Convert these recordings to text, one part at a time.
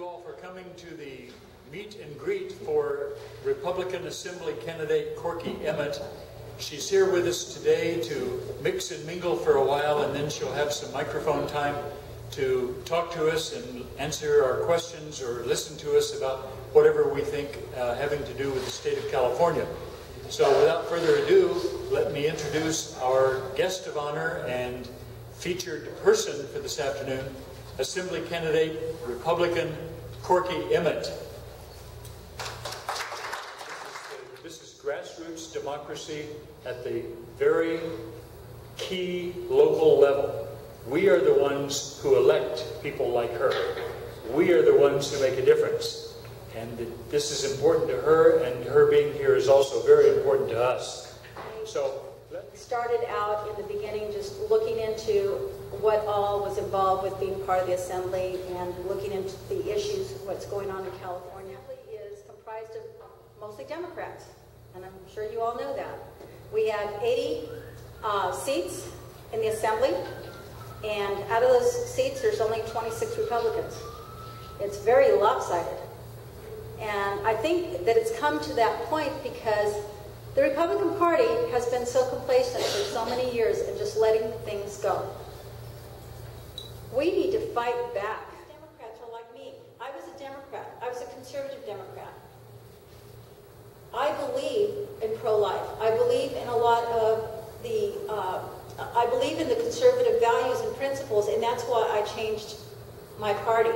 all for coming to the meet and greet for Republican Assembly candidate Corky Emmett. She's here with us today to mix and mingle for a while, and then she'll have some microphone time to talk to us and answer our questions or listen to us about whatever we think having to do with the state of California. So without further ado, let me introduce our guest of honor and featured person for this afternoon, Assembly candidate, Republican Corky Emmett. This is grassroots democracy at the very key local level. We are the ones who elect people like her. We are the ones who make a difference. And this is important to her, and her being here is also very important to us. So, started out in the beginning just looking into what all was involved with being part of the Assembly and looking into the issues, what's going on in California. It is comprised of mostly Democrats, and I'm sure you all know that. We have 80 seats in the Assembly, and out of those seats there's only 26 Republicans. It's very lopsided. And I think that it's come to that point because the Republican Party has been so complacent for so many years and just letting things go. We need to fight back. Democrats are like me. I was a Democrat. I was a conservative Democrat. I believe in pro-life. I believe in a lot of the, I believe in the conservative values and principles, and that's why I changed my party.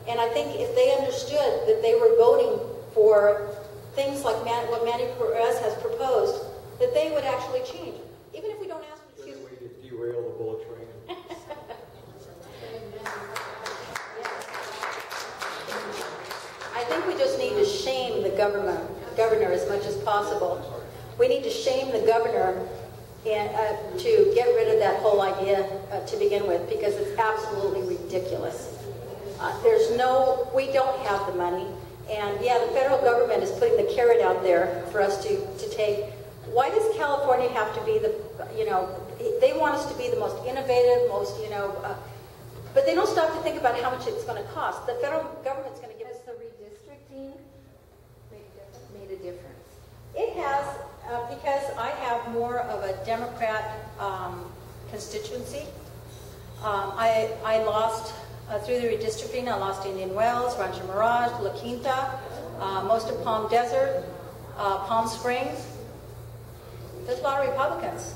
And I think if they understood that they were voting for things like what Manny Perez has proposed, that they would actually change. Even if we don't ask them to choose. Way to derail the bullet train. I think we just need to shame the governor as much as possible. We need to shame the governor and, to get rid of that whole idea to begin with, because it's absolutely ridiculous. We don't have the money. And yeah, the federal government is putting the carrot out there for us to take. Why does California have to be the, they want us to be the most innovative, most, but they don't stop to think about how much it's going to cost. The federal government's going to give us the redistricting made a difference. It has, because I have more of a Democrat constituency. I lost through the redistricting. I lost Indian Wells, Rancho Mirage, La Quinta, most of Palm Desert, Palm Springs. There's a lot of Republicans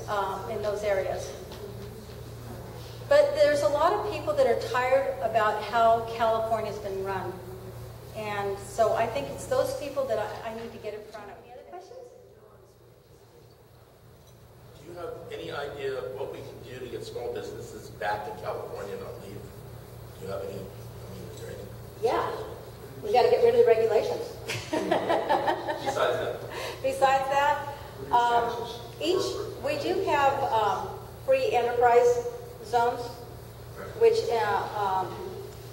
in those areas. But there's a lot of people that are tired about how California's been run. And so I think it's those people that I need to get in front of. Any other questions? Do you have any idea of what we can do to get small businesses back to California and not leave? Do you have any, is there any? Yeah, we got to get rid of the regulations. Besides that? Besides that, we do have free enterprise zones, which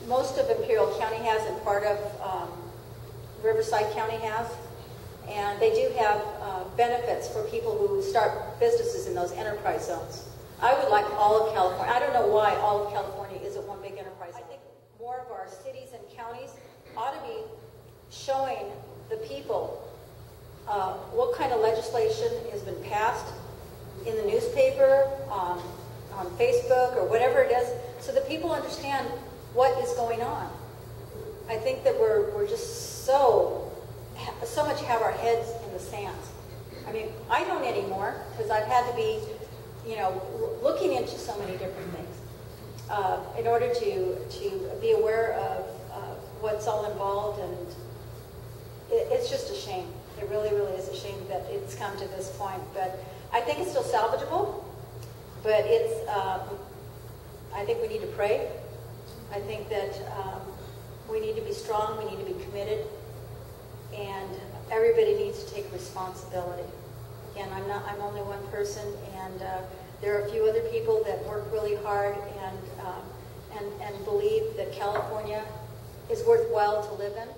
most of Imperial County has and part of Riverside County has. And they do have benefits for people who start businesses in those enterprise zones. I would like all of California. I don't know why all of California isn't one big enterprise. I think more of our cities and counties ought to be showing the people what kind of legislation has been passed in the newspaper, on Facebook, or whatever it is, so that people understand what is going on. I think that we're just so much have our heads in the sand. I mean, I don't anymore, because I've had to be looking into so many different things in order to be aware of what's all involved, and it's just a shame. It really, really is a shame that it's come to this point. But I think it's still salvageable, but it's, I think we need to pray. I think that we need to be strong, we need to be committed, and everybody needs to take responsibility. Again, I'm only one person, and there are a few other people that work really hard and believe that California is worthwhile to live in.